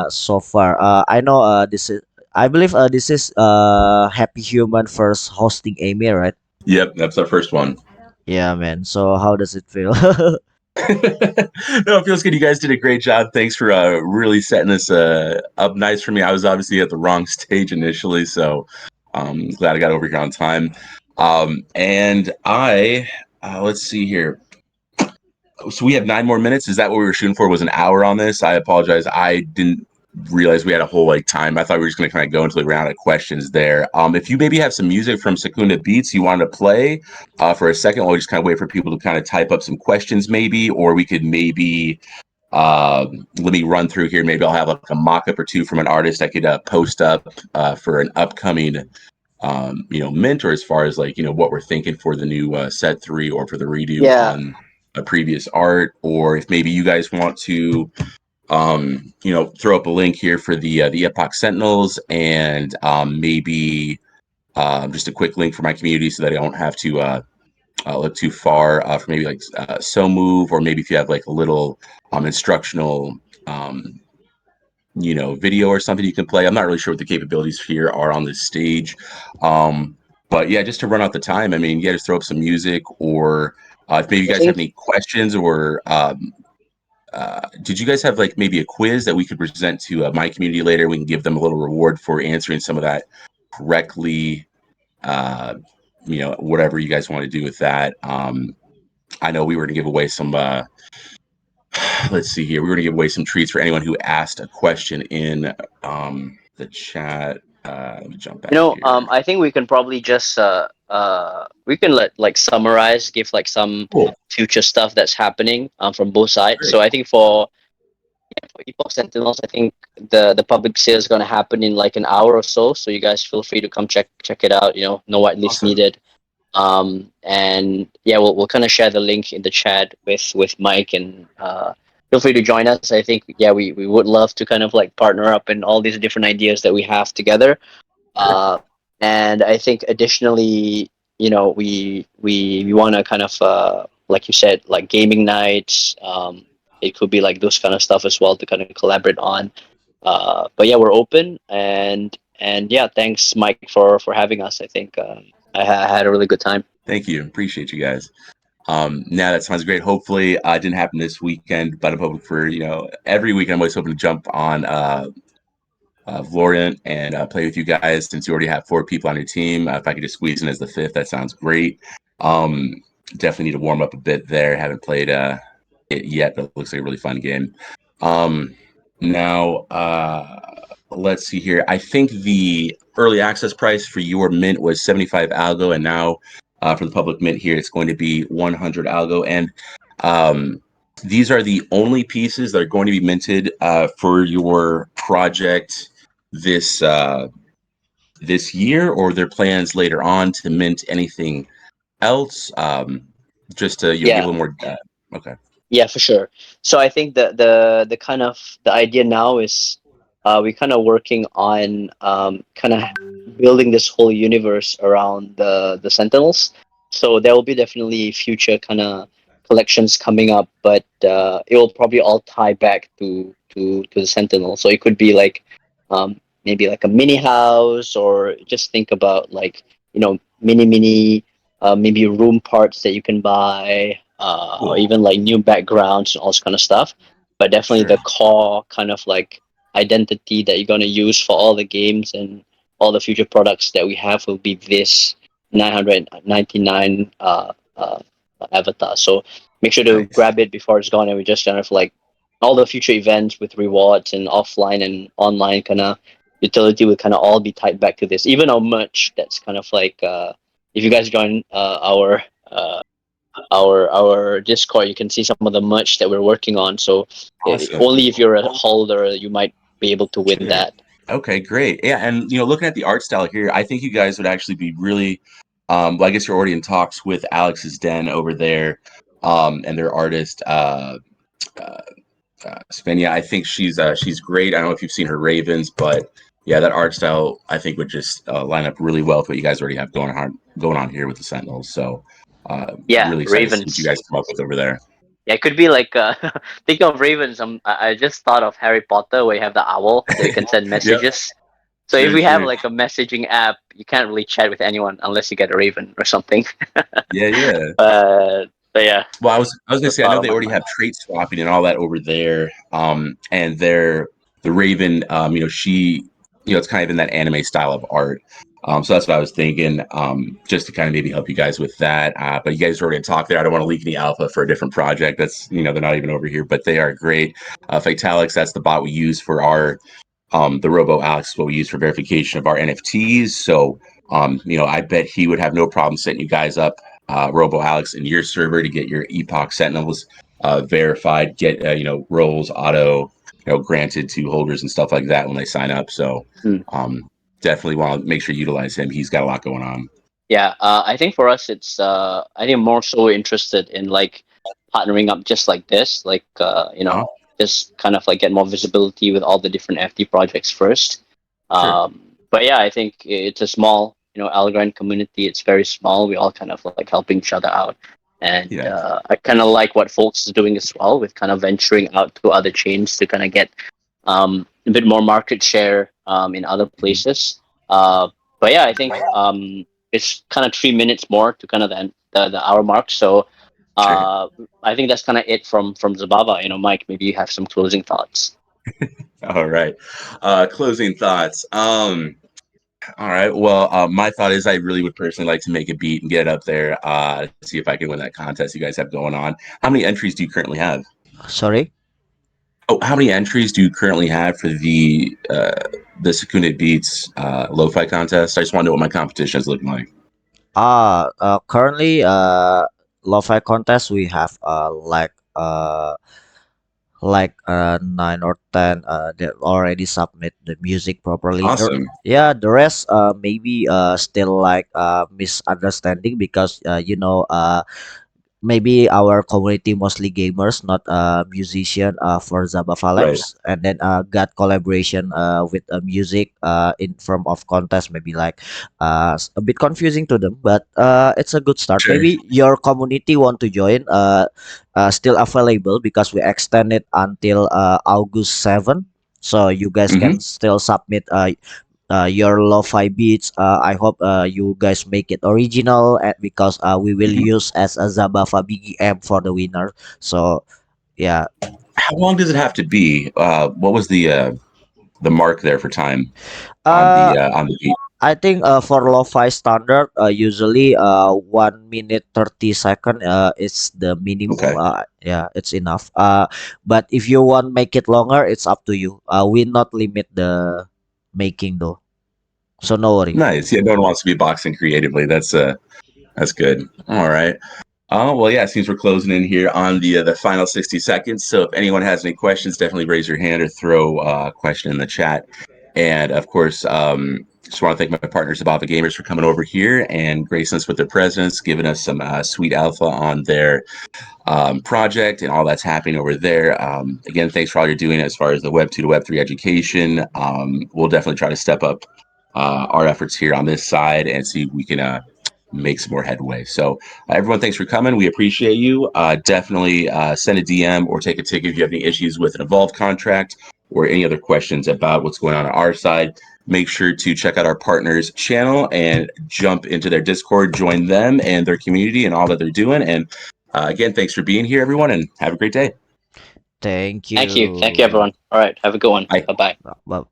so far? I know this is. I believe this is Happy Human first hosting Amy, right? Yep, that's our first one. Yeah, man. So how does it feel? No, it feels good. You guys did a great job. Thanks for really setting this up nice for me. I was obviously at the wrong stage initially, so glad I got over here on time. And I, let's see here. So we have 9 more minutes. Is that what we were shooting for? Was an hour on this? I apologize. I didn't realize we had a whole like time. I thought we were just going to kind of go into the round of questions there. If you maybe have some music from Secunda Beats you wanted to play for a second, we'll just kind of wait for people to kind of type up some questions, maybe, or we could maybe let me run through here. Maybe I'll have like a mock-up or two from an artist I could post up for an upcoming mint, or as far as like what we're thinking for the new set 3 or for the redo Yeah. on a previous art, or if maybe you guys want to throw up a link here for the Epoch Sentinels, and maybe just a quick link for my community so that I don't have to look too far for maybe like so move, or maybe if you have like a little instructional video or something you can play. I'm not really sure what the capabilities here are on this stage. But yeah, just to run out the time, I mean, yeah, just throw up some music, or if maybe you I guys have think any questions, or did you guys have like maybe a quiz that we could present to my community later? We can give them a little reward for answering some of that correctly. Uh, whatever you guys want to do with that. I know we were going to give away some let's see here. We were going to give away some treats for anyone who asked a question in the chat. Let me jump back here. I think we can probably just we can let like summarize, give like some Cool. future stuff that's happening from both sides. Great. So I think for Epoch Sentinels, I think the public sale is gonna happen in like an hour or so. So you guys feel free to come check it out. No whitelist Awesome. needed. And yeah, we'll kind of share the link in the chat with Mike, and feel free to join us. I think yeah, we would love to kind of like partner up in all these different ideas that we have together. Sure. uh, and I think additionally, we want to kind of like you said, like gaming nights. It could be like those kind of stuff as well to kind of collaborate on. But yeah, we're open, and yeah, thanks Mike for having us. I think I had a really good time. Thank you. Appreciate you guys. Now that sounds great. Hopefully, it didn't happen this weekend, but I'm hoping for every weekend. I'm always hoping to jump on Valorant and play with you guys, since you already have 4 people on your team. If I could just squeeze in as the 5th, that sounds great. Definitely need to warm up a bit there. Haven't played it yet, but it looks like a really fun game. Now, let's see here. I think the early access price for your mint was 75 algo, and now for the public mint here, it's going to be 100 algo. And these are the only pieces that are going to be minted for your project this year, or their plans later on to mint anything else? Just to give a Yeah. little more. Okay. Yeah, for sure. So I think the kind of the idea now is we kind of working on kind of building this whole universe around the Sentinels. So there will be definitely future kind of collections coming up, but it will probably all tie back to the Sentinel. So it could be like maybe like a mini house, or just think about like mini maybe room parts that you can buy, or Cool. even like new backgrounds and all this kind of stuff. But definitely Sure. the core kind of like identity that you're gonna use for all the games and all the future products that we have will be this 999 avatar. So make sure to Nice. grab it before it's gone, and we just kind of like all the future events with rewards and offline and online kind of utility will kind of all be tied back to this. Even our merch, that's kind of like if you guys join uh, our Discord, you can see some of the merch that we're working on. So Awesome. only if you're a holder, you might be able to win Sure. that. Okay, great. Yeah, and looking at the art style here, I think you guys would actually be really. Well, I guess you're already in talks with Alex's Den over there. and their artist uh, Svenja. I think she's great. I don't know if you've seen her Ravens, but yeah, that art style I think would just line up really well with what you guys already have going on here with the Sentinels. So Yeah, really excited to see what you Ravens. guys come up with over there. Yeah, it could be like think of Ravens. I just thought of Harry Potter where you have the owl that you can send Yep, messages. So if sure, we have sure. like a messaging app, you can't really chat with anyone unless you get a Raven or something. Yeah, yeah. But yeah, Well, I was gonna the say I thought know on they my already mind. have trait swapping and all that over there. And the Raven, she, it's kind of in that anime style of art. So that's what I was thinking, just to kind of maybe help you guys with that. But you guys are already talked there. I don't want to leak any alpha for a different project. That's, they're not even over here, but they are great. Fatalix, that's the bot we use for our the Robo Alex, what we use for verification of our NFTs. So, I bet he would have no problem setting you guys up, Robo Alex, in your server to get your Epoch Sentinels verified, get roles auto, granted to holders and stuff like that when they sign up. So, Hmm. um, definitely want to make sure you utilize him. He's got a lot going on. Yeah, I think for us, it's I think more so interested in like partnering up just like this, like Uh-huh. just kind of like get more visibility with all the different FT projects first. Sure. But yeah, I think it's a small, Algorand community. It's very small. We all kind of like helping each other out, and Yeah. I kind of like what folks is doing as well with kind of venturing out to other chains to kind of get a bit more market share in other Mhm. places. But yeah, I think it's kind of 3 minutes more to kind of the hour mark. So Sure. uh, I think that's kind of it from Zabava. Mike, maybe you have some closing thoughts. All right. Closing thoughts. All right. Well, my thought is I really would personally like to make a beat and get it up there. See if I can win that contest you guys have going on. How many entries do you currently have? Sorry. Oh, how many entries do you currently have for the Secunded Beats lo-fi contest? I just want to know what my competition is looking like. Currently, lo-fi contest we have nine or ten that already submit the music properly. Awesome. The rest maybe still like misunderstanding because maybe our community mostly gamers, not musician for Zabava Right. Labs, and then got collaboration with music in form of contest, maybe like a bit confusing to them, but it's a good start. Sure. Maybe your community want to join, still available because we extend it until August 7. So you guys Hmm. can still submit your lo-fi beats. I hope you guys make it original, because we will Hmm. use as a Zabava BGM for the winner. So yeah, How long does it have to be? What was the mark there for time uh, on the beat? I think for lo-fi standard, usually 1 minute 30 second is the minimum. Okay. Yeah, it's enough. But if you want make it longer, it's up to you. We not limit the making though, so no worry. Nice. Yeah, no one wants to be boxing creatively. That's good. All right. Oh, well, yeah, it seems we're closing in here on the final 60 seconds. So if anyone has any questions, definitely raise your hand or throw a question in the chat. And of course, just want to thank my partners, Zabava Gamers, for coming over here and gracing us with their presence, giving us some sweet alpha on their project and all that's happening over there. Again, thanks for all you're doing as far as the Web 2 to Web 3 education. We'll definitely try to step up our efforts here on this side and see if we can make some more headway. So, everyone, thanks for coming. We appreciate you. Definitely send a DM or take a ticket if you have any issues with an Evolve contract or any other questions about what's going on our side. Make sure to check out our partners' channel and jump into their Discord, join them and their community and all that they're doing. And again, thanks for being here, everyone, and have a great day. Thank Thank you, you. everyone. All right, have a good one. Bye. Bye bye. Well,